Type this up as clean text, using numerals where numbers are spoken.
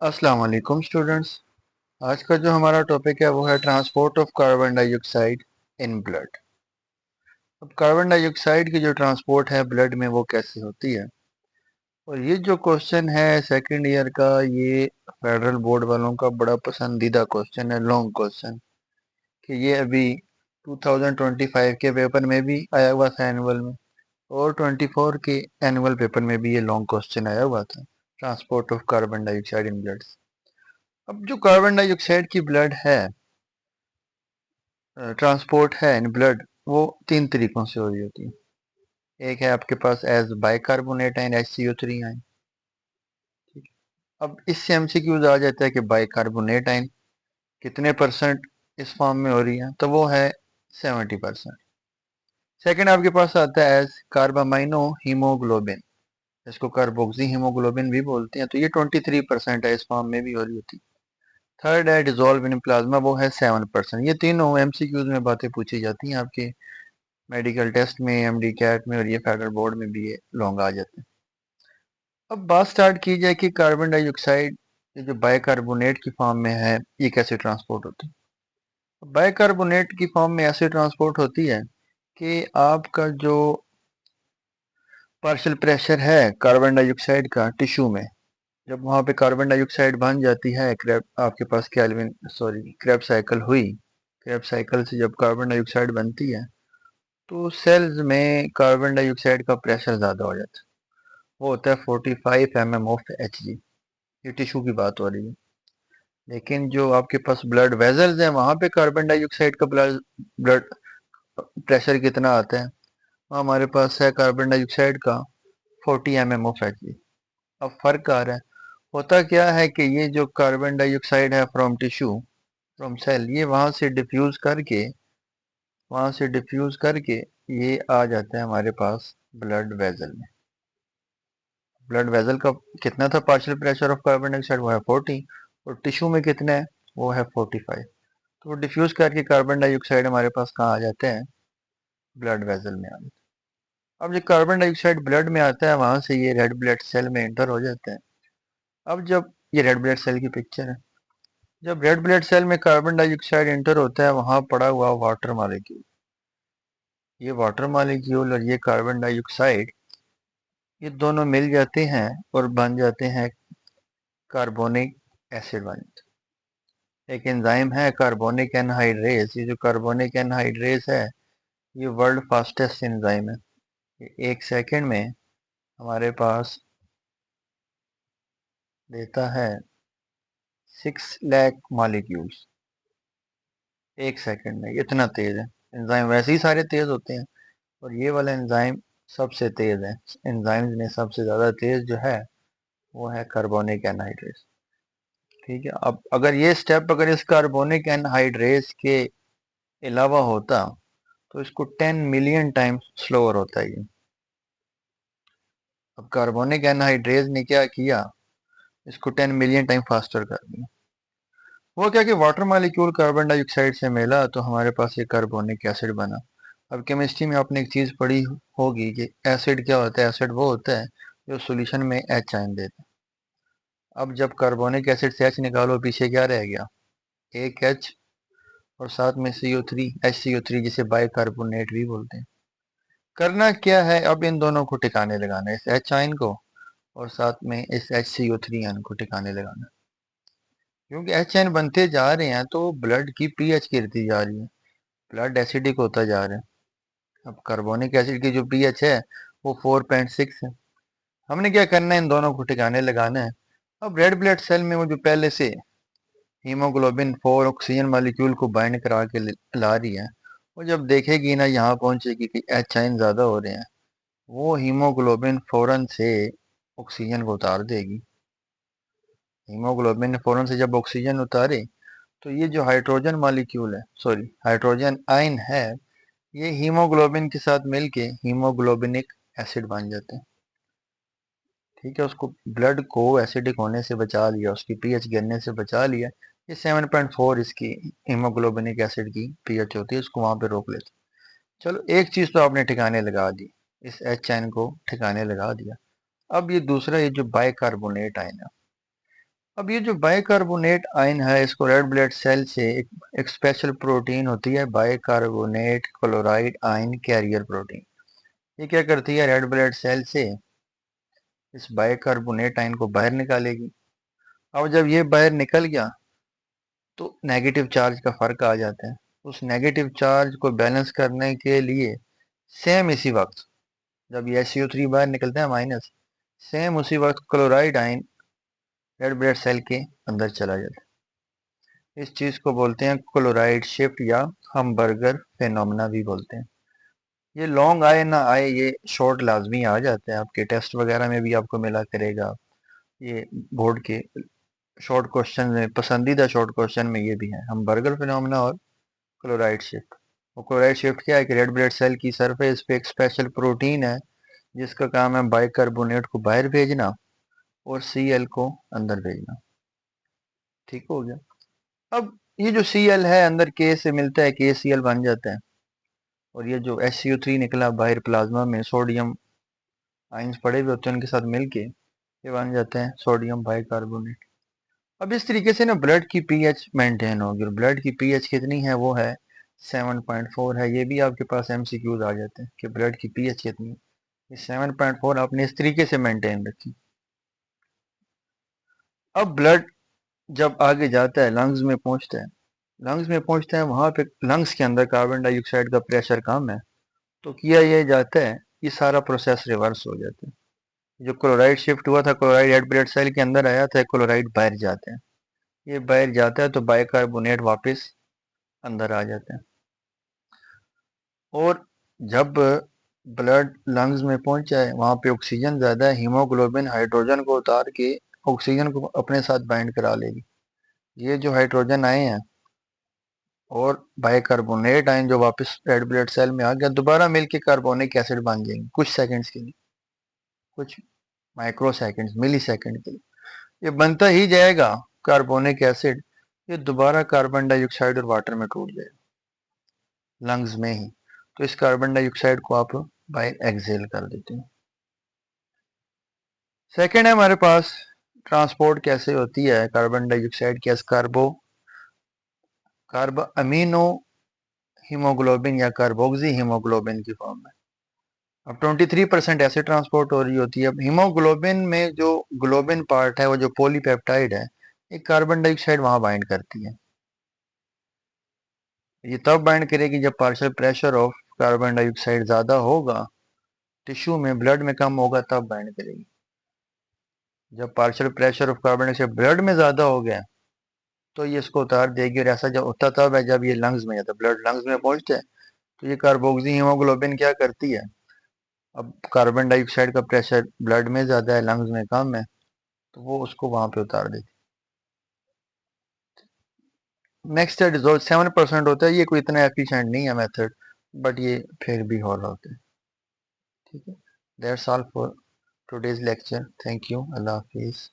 अस्सलाम वालेकुम स्टूडेंट्स। आज का जो हमारा टॉपिक है वो है transport of carbon dioxide in blood. अब कार्बन डाइऑक्साइड की जो ट्रांसपोर्ट है ब्लड में वो कैसे होती है, और ये जो क्वेश्चन है सेकंड ईयर का, ये फेडरल बोर्ड वालों का बड़ा पसंदीदा क्वेश्चन है, लॉन्ग क्वेश्चन। कि ये अभी 2025 के पेपर में भी आया हुआ था एनुअल में, और 24 के एनुअल पेपर में भी ये लॉन्ग क्वेश्चन आया हुआ था, transport of carbon dioxide in blood. अब जो कार्बन डाइऑक्साइड की ब्लड है, ट्रांसपोर्ट है इन ब्लड, वो तीन तरीकों से हो रही होती है। एक है आपके पास एज बाइकार्बोनेट आयन HCO3 आयन। ठीक है, अब इससे MCQs आ जाता है कि बाइकार्बोनेट आयन कितने परसेंट इस फॉर्म में हो रही है, तो वो है 70%। सेकंड आपके पास आता है एज कार्बामाइनो हीमोग्लोबिन, इसको कार्बोक्सी हीमोग्लोबिन भी बोलते हैं, तो ये 23% है, इस फॉर्म में भी हो रही होती है। थर्ड है डिजोल्व इन प्लाज्मा, वो है 7%। ये तीनों MCQs में बातें पूछी जाती हैं आपके मेडिकल टेस्ट में, MD कैट में, और ये फेडरल बोर्ड में भी ये लॉन्ग आ जाते हैं। अब बात स्टार्ट की जाए कि कार्बन डाइऑक्साइड ये जो बाइकार्बोनेट की फॉर्म में है ये कैसे ट्रांसपोर्ट होती है। बाइकार्बोनेट की फॉर्म में ऐसे ट्रांसपोर्ट होती है कि आपका जो पार्शियल प्रेशर है कार्बन डाइऑक्साइड का टिश्यू में, जब वहां पे कार्बन डाइऑक्साइड बन जाती है, क्रैब आपके पास कैल्विन सॉरी क्रेब साइकिल हुई, क्रेब साइकिल से जब कार्बन डाइऑक्साइड बनती है तो सेल्स में कार्बन डाइऑक्साइड का प्रेशर ज़्यादा हो जाता है। वो होता है 45 mm of Hg। ये टिश्यू की बात हो रही है। लेकिन जो आपके पास ब्लड वेजल्स हैं वहाँ पे कार्बन डाइऑक्साइड का ब्लड प्रेशर कितना आता है, वहाँ हमारे पास है कार्बन डाइऑक्साइड का 40 mm of Hg। अब फर्क आ रहा है, होता क्या है कि ये जो कार्बन डाइऑक्साइड है फ्रॉम टिश्यू, फ्रॉम सेल, ये वहाँ से डिफ्यूज करके ये आ जाता है हमारे पास ब्लड वेजल में। ब्लड वेजल का कितना था partial pressure of carbon dioxide, वो है 40, और टिश्यू में कितना है, वो है 45। तो वो डिफ्यूज करके कार्बन डाइऑक्साइड हमारे पास कहाँ आ जाते हैं, ब्लड वेजल में आ जाते हैं। अब जो कार्बन डाइऑक्साइड ब्लड में आता है वहां से ये रेड ब्लड सेल में एंटर हो जाते हैं। अब जब ये रेड ब्लड सेल की पिक्चर है, जब रेड ब्लड सेल में कार्बन डाइऑक्साइड एंटर होता है वहां पड़ा हुआ वाटर मालिक्यूल, ये वाटर मालिक्यूल और ये कार्बन डाइऑक्साइड, ये दोनों मिल जाते हैं और बन जाते हैं कार्बोनिक एसिड बन जाते हैं। एक एंजाइम है कार्बोनिक एनहाइड्रेस, ये जो कार्बोनिक एनहाइड्रेस है ये वर्ल्ड फास्टेस्ट एंजाइम है। ये 1 सेकंड में हमारे पास देता है 6 लाख मॉलिक्यूल्स, 1 सेकंड में, इतना तेज है। एंजाइम वैसे ही सारे तेज होते हैं, और ये वाला एंजाइम सबसे तेज है। एंजाइम्स में सबसे ज़्यादा तेज जो है वो है कार्बोनिक एनहाइड्रेस। ठीक है, अब अगर ये स्टेप अगर इस कार्बोनिक एनहाइड्रेस के अलावा होता तो इसको 10 मिलियन टाइम्स स्लोअर होता है ये। अब कार्बोनिक एनहाइड्रेस ने क्या किया, इसको 10 मिलियन टाइम फास्टर कर दिया। वो क्या कि वाटर मॉलिक्यूल कार्बन डाइऑक्साइड से मिला तो हमारे पास ये कार्बोनिक एसिड बना। अब केमिस्ट्री में आपने एक चीज़ पढ़ी होगी कि एसिड क्या होता है, एसिड वो होता है जो सॉल्यूशन में H आयन देता है। अब जब कार्बोनिक एसिड से H निकालो पीछे क्या रह गया, एक H, और साथ में CO3, HCO3 जिसे बाइकार्बोनेट भी बोलते हैं। करना क्या है, अब इन दोनों को ठिकाने लगाना है, इस H आयन को और साथ में इस HCO3 आयन को ठिकाने लगाना। क्योंकि H आयन बनते जा रहे हैं तो ब्लड की pH गिरती जा रही है, ब्लड एसिडिक होता जा रहा है। अब कार्बोनिक एसिड की जो pH है वो 4.6 है। हमने क्या करना है, इन दोनों को ठिकाने लगाना है। अब रेड ब्लड सेल में वो जो पहले से हीमोग्लोबिन 4 ऑक्सीजन मॉलिक्यूल को बाइंड करा के ला रही है, वो जब देखेगी ना यहाँ पहुंचेगी कि H आयन ज़्यादा हो रहे हैं, वो हीमोग्लोबिन फौरन से ऑक्सीजन को उतार देगी। हीमोग्लोबिन ने फौरन से जब ऑक्सीजन उतारे तो ये जो हाइड्रोजन मॉलिक्यूल है, सॉरी हाइड्रोजन आयन है, ये हीमोग्लोबिन के साथ मिलके हीमोग्लोबिनिक एसिड बन जाते हैं। ठीक है, उसको ब्लड को एसिडिक होने से बचा लिया, उसकी पीएच गिरने से बचा लिया। ये 7.4 इसकी हीमोग्लोबिनिक एसिड की पीएच होती है, उसको वहां पे रोक लेते। चलो एक चीज तो आपने ठिकाने लगा दी, इस H आयन को ठिकाने लगा दिया। अब ये दूसरा, ये जो बाइकार्बोनेट आयन है, अब ये जो बाइकार्बोनेट आयन है, इसको रेड ब्लड सेल से एक स्पेशल प्रोटीन होती है bicarbonate chloride ion carrier protein. ये क्या करती है, रेड ब्लड सेल से इस बाइकार्बोनेट आयन को बाहर निकालेगी। अब जब ये बाहर निकल गया तो नेगेटिव चार्ज का फर्क आ जाता है। उस नेगेटिव चार्ज को बैलेंस करने के लिए सेम इसी वक्त जब ये SiO3 बाहर निकलता है माइनस, सेम उसी वक्त chloride ion red blood cell के अंदर चला जाता है। इस चीज को बोलते हैं क्लोराइड शिफ्ट या हमबर्गर फेनोमेना भी बोलते हैं। ये लॉन्ग आए ना आए, ये शॉर्ट लाजमी आ जाता है, आपके टेस्ट वगैरह में भी आपको मिला करेगा। ये बोर्ड के शॉर्ट क्वेश्चन में, पसंदीदा शॉर्ट क्वेश्चन में ये भी है, हमबर्गर फिनोमेना और क्लोराइड शिफ्ट। और क्लोराइड शिफ्ट क्या है कि रेड ब्लड सेल की सरफेस पे एक स्पेशल प्रोटीन है जिसका काम है बाइकार्बोनेट को बाहर भेजना और Cl को अंदर भेजना। ठीक हो गया। अब ये जो Cl है अंदर K से मिलता है, KCl बन जाता है। और ये जो SiO3 निकला बाहर प्लाज्मा में, सोडियम आइंस पड़े हुए होते हैं, उनके साथ मिलके ये बन जाते हैं सोडियम बाइकार्बोनेट। अब इस तरीके से ना ब्लड की पीएच मेंटेन होगी। और ब्लड की पीएच कितनी है, वो है 7.4 है। ये भी आपके पास MCQs आ जाते हैं कि ब्लड की पीएच कितनी है। ये 7.4 आपने इस तरीके से मेंटेन रखी। अब ब्लड जब आगे जाता है लंग्स में पहुंचता है, लंग्स में पहुंचता है, वहां पे लंग्स के अंदर कार्बन डाइऑक्साइड का प्रेशर कम है, तो किया ये जाता है, ये सारा प्रोसेस रिवर्स हो जाता है। जो क्लोराइड शिफ्ट हुआ था, क्लोराइड रेड ब्लड सेल के अंदर आया था, क्लोराइड बाहर जाते हैं। ये बाहर जाता है तो बाइकार्बोनेट वापस अंदर आ जाते हैं। और जब ब्लड लंग्स में पहुंच जाए, वहां पे ऑक्सीजन ज्यादा है, हीमोग्लोबिन हाइड्रोजन को उतार के ऑक्सीजन को अपने साथ बाइंड करा लेगी। ये जो हाइड्रोजन आए हैं और बाइकार्बोनेट आयन जो वापस रेड ब्लड सेल में आ गया, दोबारा मिलके कार्बोनिक एसिड बन जाएंगे कुछ सेकंड्स के लिए, कुछ माइक्रो सेकंड्स, मिली सेकंड के लिए। ये बनता ही जाएगा कार्बोनिक एसिड। ये दोबारा कार्बन डाइऑक्साइड और वाटर में टूट जाएगा लंग्स में ही। तो इस कार्बन डाइऑक्साइड को आप बाहर एक्सेल कर देते हैं। सेकंड है हमारे पास ट्रांसपोर्ट कैसे होती है कार्बन डाइऑक्साइड की, कार्ब अमीनो हीमोग्लोबिन या कार्बोक्सी हीमोग्लोबिन की फॉर्म में। अब 23% ऐसे ट्रांसपोर्ट हो रही होती है। अब हीमोग्लोबिन में जो ग्लोबिन पार्ट है, वो जो पॉलीपेप्टाइड है, एक कार्बन डाइऑक्साइड वहां बाइंड करती है। ये तब बाइंड करेगी जब partial pressure of carbon dioxide ज्यादा होगा, टिश्यू में, ब्लड में कम होगा, तब बाइंड करेगी। जब partial pressure of carbon dioxide blood में ज्यादा हो गया तो ये इसको उतार देगी। और ऐसा जब होता तब है जब ये लंग्स में जाता है, ब्लड लंग्स में पहुंचता है, तो ये कार्बोक्सी हीमोग्लोबिन क्या करती है, अब कार्बन डाइऑक्साइड का प्रेशर ब्लड में ज्यादा है, लंग्स में कम है, तो वो उसको वहां पे उतार देती है। नेक्स्ट है डिजोल्व, 7% होता है। ये कोई इतना एफिशिएंट नहीं है मेथड, बट ये फिर भी हो रहा होता है। ठीक है, that's all for today's lecture. Thank you, Allah Hafiz.